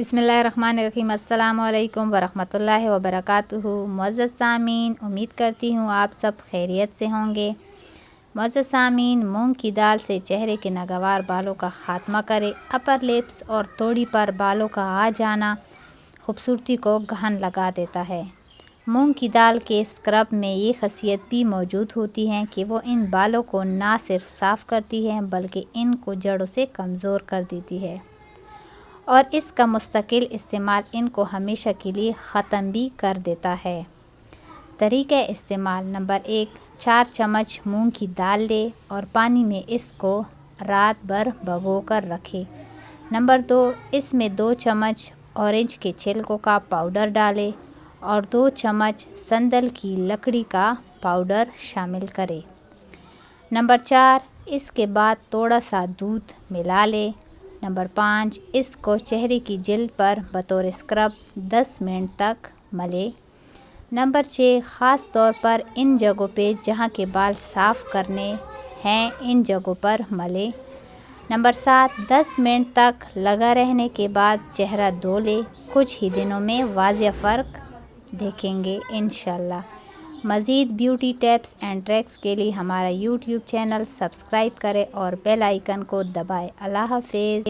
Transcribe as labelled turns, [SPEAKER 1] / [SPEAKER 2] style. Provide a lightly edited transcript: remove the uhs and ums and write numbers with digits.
[SPEAKER 1] بسم اللہ الرحمن الرحیم۔ السلام علیکم ورحمۃ اللہ وبرکاتہ۔ معزز سامعین، امید کرتی ہوں آپ سب خیریت سے ہوں گے۔ معزز سامعین، مونگ کی دال سے چہرے کے ناگوار بالوں کا خاتمہ کرے۔ اپر لپس اور توڑی پر بالوں کا آ جانا خوبصورتی کو گہن لگا دیتا ہے۔ مونگ کی دال کے اسکرب میں یہ خاصیت بھی موجود ہوتی ہے کہ وہ ان بالوں کو نہ صرف صاف کرتی ہے بلکہ ان کو جڑوں سے کمزور کر دیتی ہے، اور اس کا مستقل استعمال ان کو ہمیشہ کے لیے ختم بھی کر دیتا ہے۔ طریقہ استعمال: نمبر 1، 4 چمچ مونگ کی دال لے اور پانی میں اس کو رات بھر بھگو کر رکھے۔ نمبر 2، اس میں 2 چمچ اورنج کے چھلکوں کا پاؤڈر ڈالے اور 2 چمچ سندل کی لکڑی کا پاؤڈر شامل کرے۔ نمبر 4، اس کے بعد تھوڑا سا دودھ ملا لے۔ نمبر 5، اس کو چہرے کی جلد پر بطور اسکرب 10 منٹ تک ملے۔ نمبر 6، خاص طور پر ان جگہوں پہ جہاں کے بال صاف کرنے ہیں، ان جگہوں پر ملے۔ نمبر 7، 10 منٹ تک لگا رہنے کے بعد چہرہ دھو لے۔ کچھ ہی دنوں میں واضح فرق دیکھیں گے انشاءاللہ۔ مزید بیوٹی ٹپس اینڈ ٹرکس کے لیے ہمارا یوٹیوب چینل سبسکرائب کریں اور بیل آئیکن کو دبائیں۔ اللہ حافظ۔